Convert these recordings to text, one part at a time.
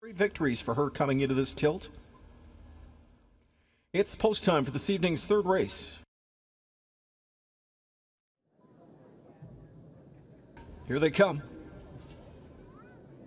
Great victories for her coming into this tilt. It's post time for this evening's third race. Here they come.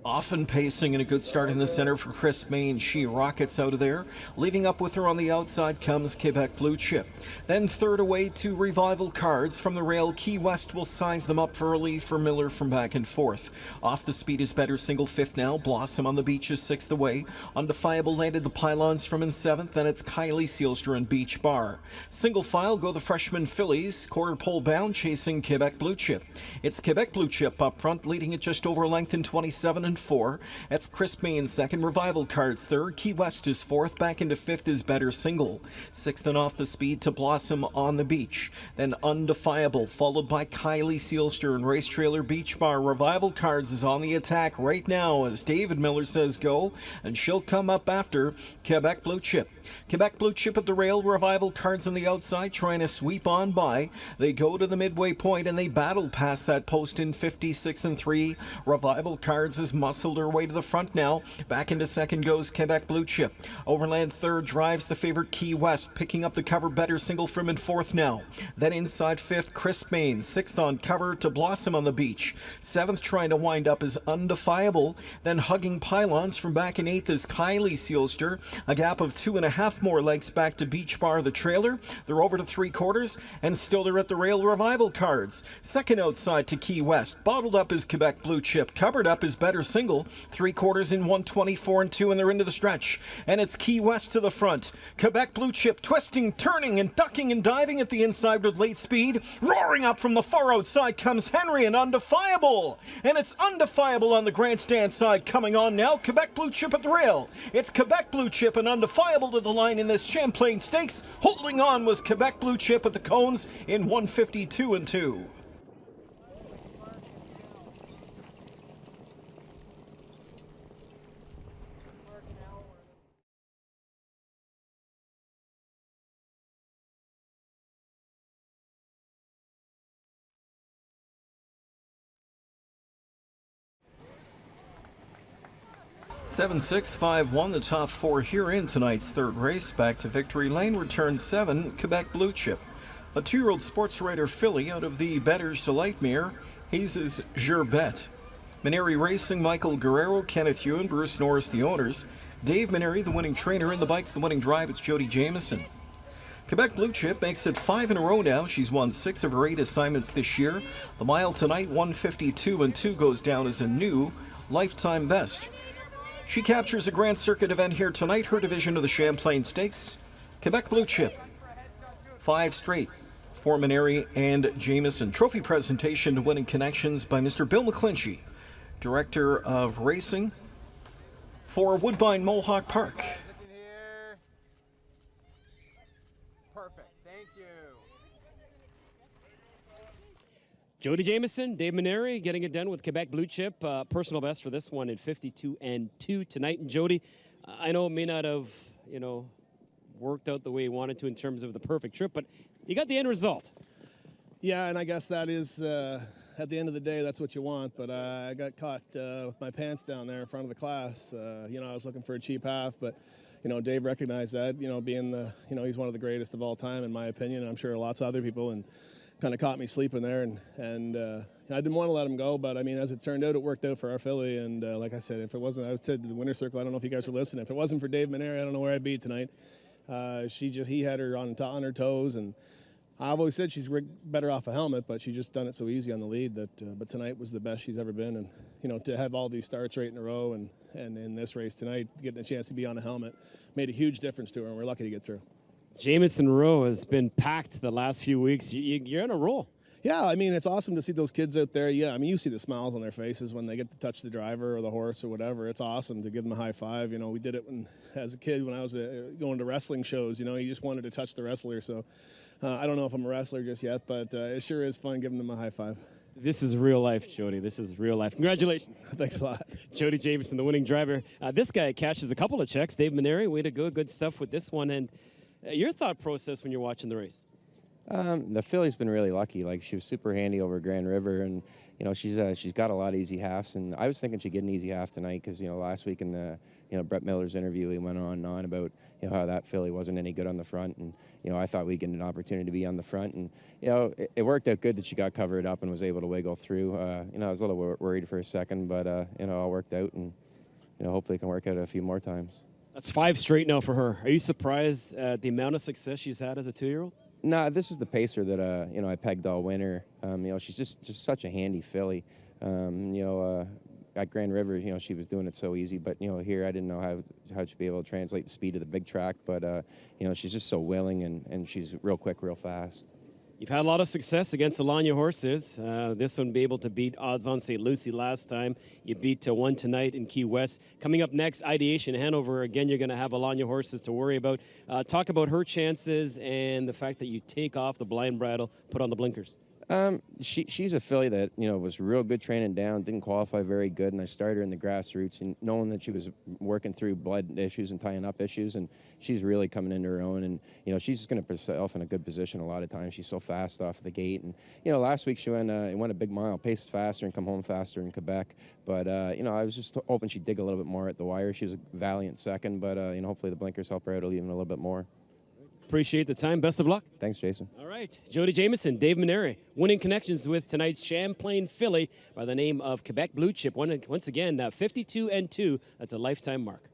Often pacing and a good start in the center for Chris Main. She rockets out of there. Leaving up with her on the outside comes Quebec Blue Chip. Then third away to Revival Cards. From the rail, Key West will size them up early for Miller from back and forth. Off the speed is better, single fifth now. Blossom on the beach is sixth away. Undefiable landed the pylons from in seventh. Then it's Kylie Sealster and Beach Bar. Single file go the freshman fillies. Quarter pole bound chasing Quebec Blue Chip. It's Quebec Blue Chip up front, leading it just over a length in 27 and 4. That's Chris Main second, Revival Cards third, Key West is fourth, back into fifth is Better Single. Sixth and off the speed to Blossom on the beach. Then Undefiable, followed by Kylie Sealster and Race Trailer Beach Bar. Revival Cards is on the attack right now as David Miller says go, and she'll come up after Quebec Blue Chip. Quebec Blue Chip at the rail, Revival Cards on the outside trying to sweep on by. They go to the midway point and they battle past that post in 56 and 3. Revival Cards is muscled her way to the front now. Back into second goes Quebec Blue Chip. Overland third drives the favorite Key West, picking up the cover Better Single from in fourth now. Then inside fifth, Chris Main. Sixth on cover to Blossom on the beach. Seventh trying to wind up is Undefiable. Then hugging pylons from back in eighth is Kylie Sealster. A gap of 2.5 more lengths back to Beach Bar the trailer. They're over to three quarters and still they're at the rail, Revival Cards. Second outside to Key West. Bottled up is Quebec Blue Chip. Covered up is Better Single. Three quarters in 124 and 2 and they're into the stretch. And it's Key West to the front. Quebec Blue Chip twisting, turning and ducking and diving at the inside with late speed. Roaring up from the far outside comes Henry and Undefiable. And it's Undefiable on the grandstand side coming on now. Quebec Blue Chip at the rail. It's Quebec Blue Chip and Undefiable to the line in this Champlain Stakes. Holding on was Quebec Blue Chip at the cones in 152 and 2. Seven, 6, 5, 1, the top four here in tonight's third race. Back to Victory Lane, return 7, Quebec Blue Chip. A 2-year-old sports writer filly out of the Betters Delight mare. He's his Gerbet. Maneri Racing, Michael Guerrero, Kenneth Ewan, Bruce Norris, the owners. Dave Maneri, the winning trainer, in the bike for the winning drive, it's Jody Jamieson. Quebec Blue Chip makes it 5 in a row now. She's won 6 of her 8 assignments this year. The mile tonight, 152 and 2, goes down as a new lifetime best. She captures a Grand Circuit event here tonight, her division of the Champlain Stakes. Quebec Blue Chip, 5 straight for Maneri and Jamieson. Trophy presentation to Winning Connections by Mr. Bill McClinchy, Director of Racing for Woodbine Mohawk Park. Perfect, thank you. Jody Jamieson, Dave Maneri getting it done with Quebec Blue Chip. Personal best for this one in 52 and 2 tonight. And Jody, I know it may not have, worked out the way you wanted to in terms of the perfect trip, but you got the end result. Yeah, and I guess that is, at the end of the day, that's what you want. But I got caught with my pants down there in front of the class. I was looking for a cheap half, but Dave recognized that, being the, he's one of the greatest of all time, in my opinion. And I'm sure lots of other people, and kind of caught me sleeping there, and I didn't want to let him go, but I mean, as it turned out, it worked out for our filly. And like I said, if it wasn't, I said to the winner's circle, I don't know if you guys were listening. If it wasn't for Dave Maneri, I don't know where I'd be tonight. He had her on her toes, and I've always said she's better off a helmet, but she just done it so easy on the lead that. But tonight was the best she's ever been, and to have all these starts right in a row, and in this race tonight, getting a chance to be on a helmet, made a huge difference to her, and we're lucky to get through. Jamieson Row has been packed the last few weeks. You're on a roll. Yeah, I mean, it's awesome to see those kids out there. Yeah, I mean, you see the smiles on their faces when they get to touch the driver or the horse or whatever. It's awesome to give them a high five. We did it as a kid when I was going to wrestling shows. You just wanted to touch the wrestler. So I don't know if I'm a wrestler just yet, but it sure is fun giving them a high five. This is real life, Jody. This is real life. Congratulations. Thanks a lot. Jody Jamieson, the winning driver. This guy cashes a couple of checks. Dave Maneri, way to go. Good stuff with this one. And your thought process when you're watching the race? The filly's been really lucky. Like, she was super handy over Grand River, and you know, she's got a lot of easy halves. And I was thinking she'd get an easy half tonight because, you know, last week in the, you know, Brett Miller's interview, he went on and on about, you know, how that filly wasn't any good on the front, and you know, I thought we'd get an opportunity to be on the front, and you know, it worked out good that she got covered up and was able to wiggle through. You know, I was a little worried for a second, but you know, all worked out, and you know, hopefully it can work out a few more times. That's 5 straight now for her. Are you surprised at the amount of success she's had as a 2-year-old? Nah, this is the pacer that you know, I pegged all winter. You know, she's just such a handy filly. You know, at Grand River, you know, she was doing it so easy, but you know, here I didn't know how she'd be able to translate the speed of the big track. But you know, she's just so willing, and she's real quick, real fast. You've had a lot of success against Alanya horses. This one be able to beat odds on St. Lucie last time. You beat one tonight in Key West. Coming up next, Ideation Hanover. Again, you're going to have Alanya horses to worry about. Talk about her chances and the fact that you take off the blind bridle, put on the blinkers. She's a filly that, you know, was real good training down, didn't qualify very good, and I started her in the grassroots, and knowing that she was working through blood issues and tying up issues, and she's really coming into her own, and you know, she's going to put herself in a good position a lot of times. She's so fast off the gate, and you know, last week she went a big mile, paced faster and come home faster in Quebec, but you know, I was just hoping she'd dig a little bit more at the wire. She was a valiant second, but you know, hopefully the blinkers help her out even a little bit more. Appreciate the time. Best of luck. Thanks, Jason. All right. Jody Jamieson, Dave Maneri, winning connections with tonight's Champlain filly by the name of Quebec Blue Chip. Once again, 52-2. That's a lifetime mark.